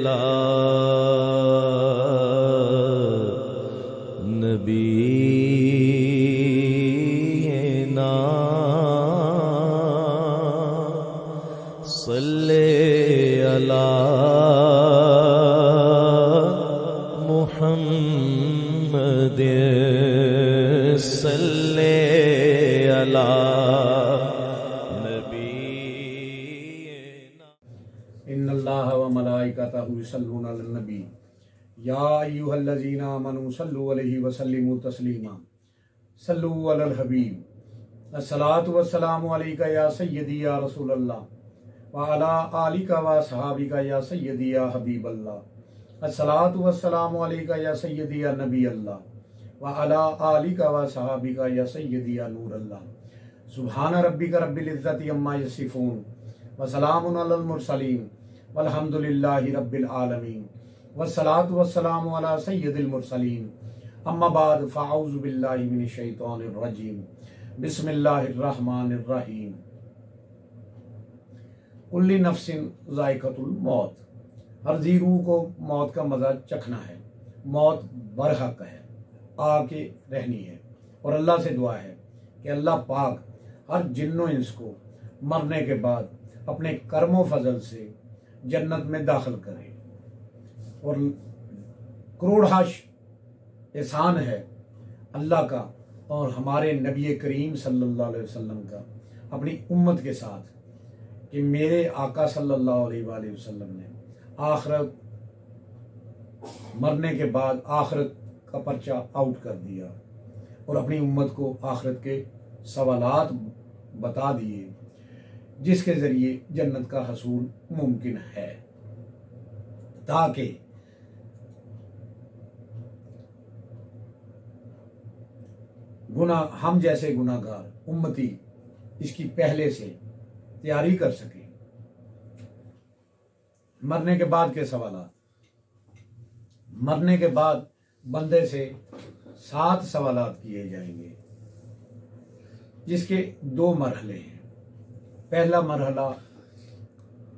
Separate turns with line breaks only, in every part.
अला नबीना सल्ले अला मुहम्मद सल्ले अला नबीना।
इन्नल्लाह व मलाइकतहु युसल्लूना अलन नबी या अय्युहल्लज़ीना आमनू सल्लु अलैहि व सल्लिमू तस्लीमा। सल्लु अलल हबीब। अस्सलातु वस्सलामु अलैका या सय्यदी या रसूलल्लाह व अला आलिका व सहाबिका या सय्यदी या हबीबल्लाह। अस्सलातु वस्सलामु अलैका या सय्यदी या नबी अल्लाह व अला आलिका व सहाबिका या सय्यदी या नूर अल्लाह। सुब्हान रब्बिका रब्बिल इज्जति अम्मा यसिफून व सलामुन अलल मुरसलीन वल्हम्दुलिल्लाहि रब्बिल आलमीन। वस्सलातु वस्सलामु अला सय्यदिल मुरसलीन। अम्मा बाद फ़अऊज़ु बिल्लाहि मिनश शैतानिर रजीम। बिस्मिल्लाहिर रहमानिर रहीम। कुल्ली नफ्सिन ज़ाइक़तुल मौत। हर जी रूह को मौत का मज़ा चखना है। मौत बरहक है, आके रहनी है। और अल्लाह से दुआ है कि अल्लाह पाक हर जिन्नो इंस को मरने के बाद अपने कर्मो फजल से जन्नत में दाखिल करे। और करोड़हाश एहसान है अल्लाह का और हमारे नबी करीम सल्लल्लाहु अलैहि वसल्लम का अपनी उम्मत के साथ कि मेरे आका सल्लल्लाहु अलैहि वसल्लम ने आखिरत मरने के बाद आखिरत का पर्चा आउट कर दिया और अपनी उम्मत को आखिरत के सवालात बता दिए जिसके जरिए जन्नत का हसूल मुमकिन है, ताकि हम जैसे गुनाहगार उम्मती इसकी पहले से तैयारी कर सके। मरने के बाद के सवालात। मरने के बाद बंदे से 7 सवालात किए जाएंगे जिसके 2 मरहले हैं। पहला मरहला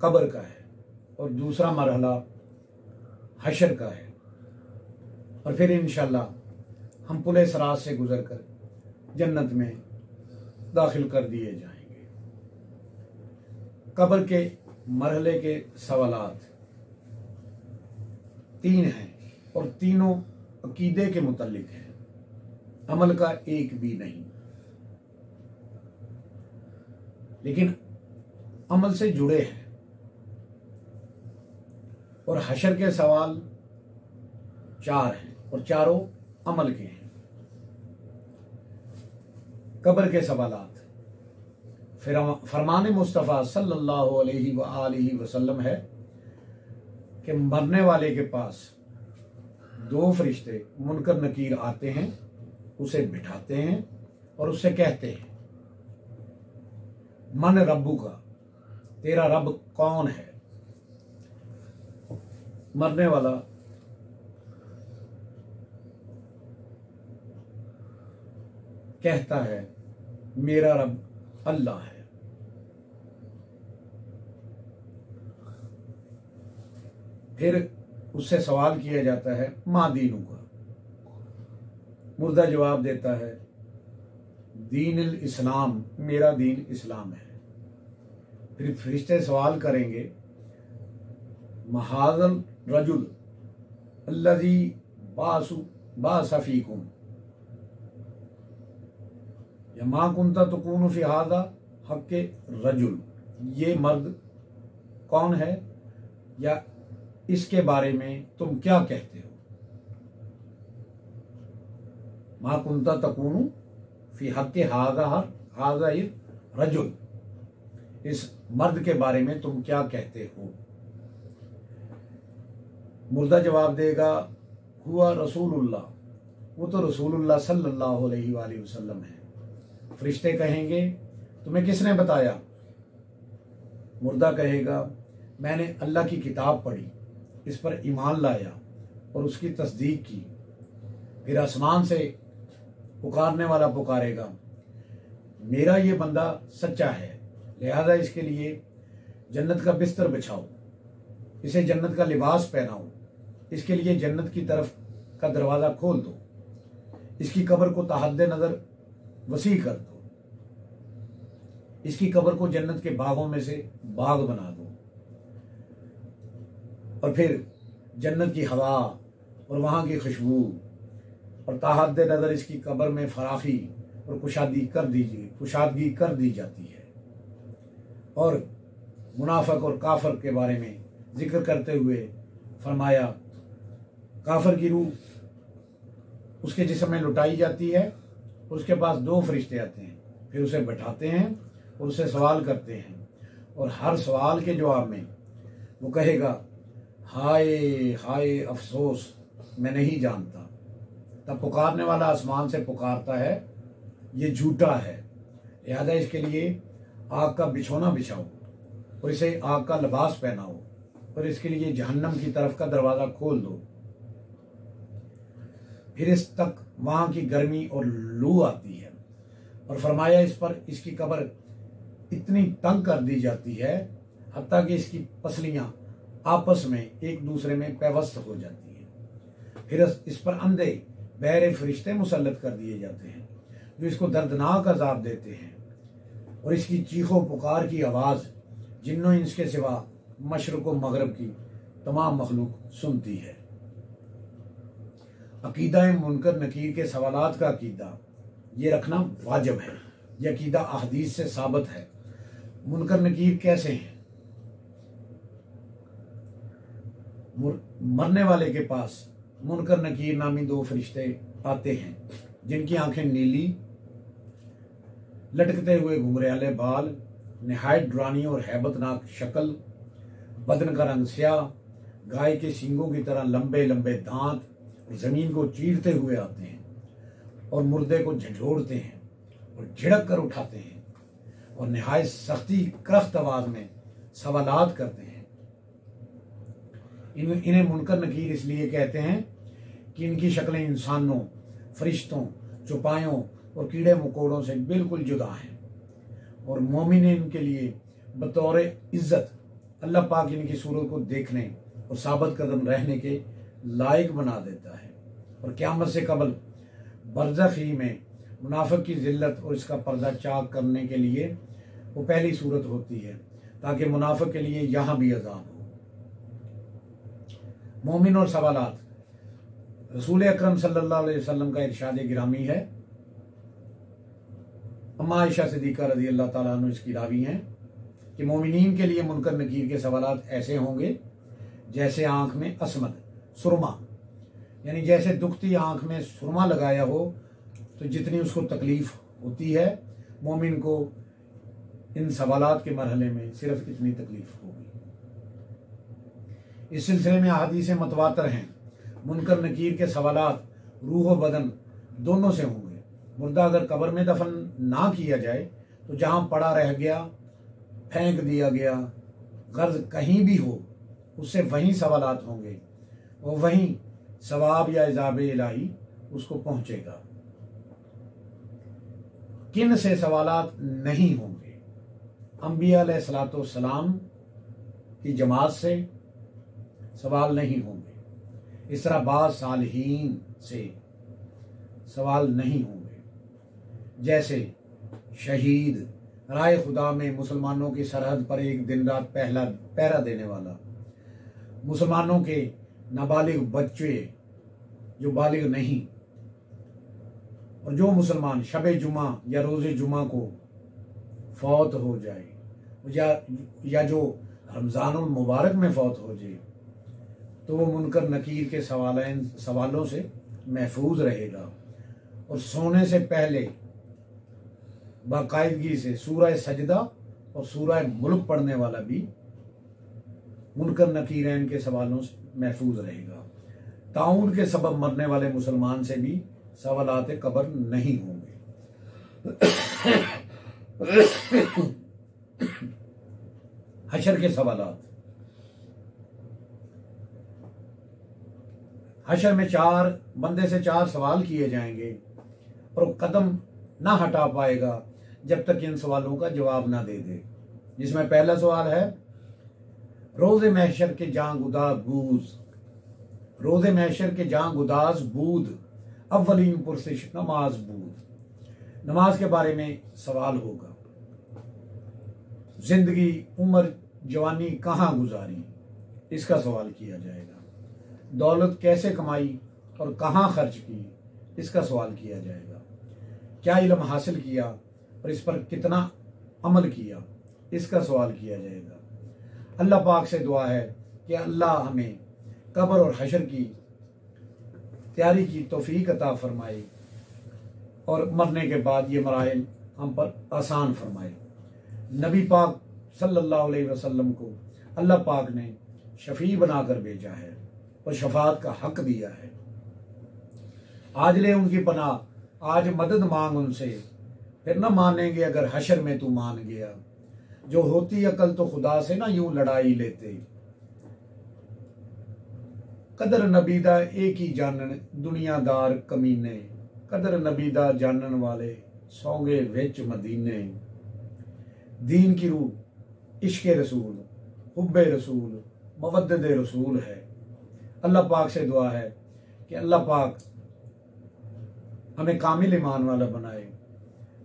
कब्र का है और दूसरा मरहला हशर का है। और फिर इंशाल्लाह हम पुले सरात से गुजर कर जन्नत में दाखिल कर दिए जाएंगे। कब्र के मरहले के सवालात 3 हैं और तीनों अकीदे के मुतल्लिक हैं, अमल का एक भी नहीं, लेकिन अमल से जुड़े हैं। और हशर के सवाल 4 हैं और चारों अमल के हैं। कब्र के सवालात फरमान मुस्तफ़ा सल्लल्लाहु अलैहि वसल्लम है कि मरने वाले के पास 2 फरिश्ते मुनकर नकीर आते हैं, उसे बिठाते हैं और उससे कहते हैं मन रब्बू का, तेरा रब कौन है। मरने वाला कहता है मेरा रब अल्लाह है। फिर उससे सवाल किया जाता है माँ दीनू का। मुर्दा जवाब देता है दीन इस्लाम, मेरा दीन इस्लाम है। फिर फरिश्ते सवाल करेंगे महाजल रजुल अल्लज़ी बासफीकुम या मा कुंता तुकूनु फी हादा हक्के रजुल, ये मर्द कौन है या इसके बारे में तुम क्या कहते हो। मा कुंता तकूनु फी हक्के हादा रजुल, इस मर्द के बारे में तुम क्या कहते हो। मुर्दा जवाब देगा हुआ रसूलुल्लाह, वो तो रसूलुल्लाह सल्लल्लाहु अलैहि वसल्लम है। फरिश्ते कहेंगे तुम्हें किसने बताया। मुर्दा कहेगा मैंने अल्लाह की किताब पढ़ी, इस पर ईमान लाया और उसकी तस्दीक की। फिर आसमान से पुकारने वाला पुकारेगा मेरा ये बंदा सच्चा है, लिहाजा इसके लिए जन्नत का बिस्तर बिछाओ। इसे जन्नत का लिबास पहनाओ, इसके लिए जन्नत की तरफ का दरवाज़ा खोल दो, इसकी कब्र को तहद्दे नज़र वसी कर दो, इसकी कब्र को जन्नत के बागों में से बाग बना दो, और फिर जन्नत की हवा और वहाँ की खुशबू और तहद्दे नज़र इसकी कब्र में फराखी और कुशादगी कर दी जाती है। और मुनाफिक और काफिर के बारे में जिक्र करते हुए फरमाया, काफिर की रूह उसके जिस्म में लुटाई जाती है, उसके पास 2 फरिश्ते आते हैं, फिर उसे बैठाते हैं और उससे सवाल करते हैं, और हर सवाल के जवाब में वो कहेगा, हाय हाय अफसोस, मैं नहीं जानता। तब पुकारने वाला आसमान से पुकारता है, ये झूठा है, लिहाजा इसके लिए आग का बिछौना बिछाओ और इसे आग का लिबास पहनाओ और इसके लिए जहन्नम की तरफ का दरवाज़ा खोल दो। फिर इस तक वहाँ की गर्मी और लू आती है, और फरमाया इस पर इसकी कब्र इतनी तंग कर दी जाती है हत्ता कि इसकी पसलियाँ आपस में एक दूसरे में पैवस्त हो जाती हैं। फिर इस पर अंधे बहरे फरिश्ते मुसल्लत कर दिए जाते हैं जो इसको दर्दनाक अजाब देते हैं, और इसकी चीखों पुकार की आवाज़ जिन्नों इंस के सिवा मशरक़ व मगरब की तमाम मखलूक सुनती है। अकीदा मुनकर नकीर के सवालात का अकीदा ये रखना वाजिब है। यह अकीदा अहदीस से साबित है। मुनकर नकीर कैसे हैं? मरने वाले के पास मुनकर नकीर नामी 2 फरिश्ते आते हैं जिनकी आंखें नीली, लटकते हुए घुंघराले बाल, निहायत डरानी और हैबतनाक शक्ल, बदन का रंग स्याह, गाय के सींगों की तरह लंबे लंबे दांत, जमीन को चीरते हुए आते हैं और मुर्दे को झंझोड़ते हैं और झिड़क कर उठाते हैं और निहायत सख्ती करख्त आवाज में सवालात करते हैं। इन्हें मुनकर नकीर इसलिए कहते हैं कि इनकी शक्लें इंसानों, फरिश्तों, चौपायों और कीड़े मकोड़ों से बिल्कुल जुदा हैं, और मोमिन इनके लिए बतौर इज्जत अल्लाह पाक इनकी सूरत को देखने और साबित कदम रहने के लायक बना देता है। और क़यामत से कबल बरज़खी में मुनाफिक की जिल्लत और इसका पर्दा चाक करने के लिए वो पहली सूरत होती है ताकि मुनाफिक के लिए यहाँ भी अज़ाब हो। मोमिन और सवालात। रसूल अकरम सल्लल्लाहु अलैहि वसल्लम का इरशाद गिरामी है, अम्मा आयशा सिद्दीक़ा रज़ी अल्लाह ताला अन्हा इसकी रावी हैं कि मोमिनीन के लिए मुनकर नकीर के सवालात ऐसे होंगे जैसे आंख में असमद सुरमा, यानी जैसे दुखती आंख में सुरमा लगाया हो तो जितनी उसको तकलीफ होती है, मोमिन को इन सवालात के मरहले में सिर्फ इतनी तकलीफ होगी। इस सिलसिले में अहादीस मतवातर हैं। मुनकर नकीर के सवालात रूह व बदन दोनों से होंगे। मुर्दा अगर कब्र में दफन ना किया जाए तो जहाँ पड़ा रह गया, फेंक दिया गया, गर्ज कहीं भी हो, उससे वहीं सवालात होंगे और वहीं सवाब या इजाब इलाही उसको पहुंचेगा। किन से सवालात नहीं होंगे? अंबिया अलैहिस्सलाम की जमात से सवाल नहीं होंगे। इस तरह बाज़ सालिहीन से सवाल नहीं होंगे, जैसे शहीद, राय खुदा में मुसलमानों की सरहद पर एक दिन रात पहरा देने वाला, मुसलमानों के नाबालिग बच्चे जो बालिग नहीं, और जो मुसलमान शब जुमा या रोज़े जुमा को फौत हो जाए या जो रमज़ानुल मुबारक में फौत हो जाए तो वो मुनकर नकीर के सवालों से महफूज रहेगा। और सोने से पहले बाकायदगी से सूरह सजदा और सूरह मुल्क पढ़ने वाला भी मुनकर नकीरैन के सवालों से महफूज रहेगा। ताउन के सबब मरने वाले मुसलमान से भी सवालात कब्र नहीं होंगे। हशर के सवालात। हशर में 4 बंदे से 4 सवाल किए जाएंगे और वो कदम ना हटा पाएगा जब तक इन सवालों का जवाब ना दे दे। जिसमें पहला सवाल है, रोज़े महशर के जां गुदा बूज, रोज़े महशर के जां गुदाज बूद, अव्वलीन पुरसिश नमाज बूद। नमाज के बारे में सवाल होगा। जिंदगी, उम्र, जवानी कहाँ गुजारी, इसका सवाल किया जाएगा। दौलत कैसे कमाई और कहाँ खर्च की, इसका सवाल किया जाएगा। क्या इल्म हासिल किया और इस पर कितना अमल किया, इसका सवाल किया जाएगा। अल्लाह पाक से दुआ है कि अल्लाह हमें कब्र और हशर की तैयारी की तौफीक अता फरमाए और मरने के बाद ये मराहिल हम पर आसान फरमाए। नबी पाक सल्लल्लाहु अलैहि वसल्लम को अल्लाह पाक ने शफी बनाकर भेजा है और शफात का हक दिया है। आज ले उनकी पनाह, आज मदद मांग उनसे, फिर न मानेंगे अगर हशर में तू मान गया। जो होती अकल तो खुदा से ना यूं लड़ाई लेते, कदर नबीदा एक ही जानन दुनियादार कमीने, कदर नबीदा जानन वाले सौंगे विच मदीने। दीन की रूह इश्क रसूल, हुब्बे रसूल, मवद्दत रसूल है। अल्लाह पाक से दुआ है कि अल्लाह पाक हमें कामिल ईमान वाला बनाए,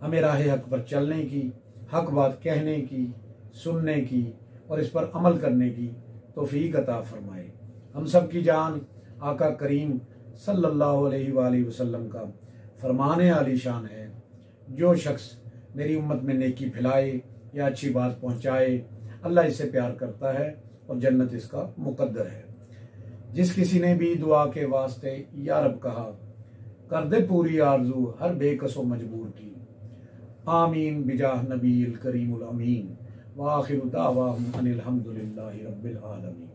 हमें राह हक पर चलने की, हक बात कहने की, सुनने की और इस पर अमल करने की तौफीक अता फरमाए। हम सब की जान आका करीम सल्लल्लाहु अलैहि वसल्लम का फरमाने आली शान है, जो शख्स मेरी उम्मत में नेकी फैलाए या अच्छी बात पहुँचाए, अल्लाह इससे प्यार करता है और जन्नत इसका मुकद्दर है। जिस किसी ने भी दुआ के वास्ते या रब कहा, कर दे पूरी आरजू हर बेकसो मजबूर की। आमीन बिजाह नबील करीमुल अमीन। व आखिरु दावाहुम अनिल हम्दुलिल्लाहि रब्बिल आलमीन।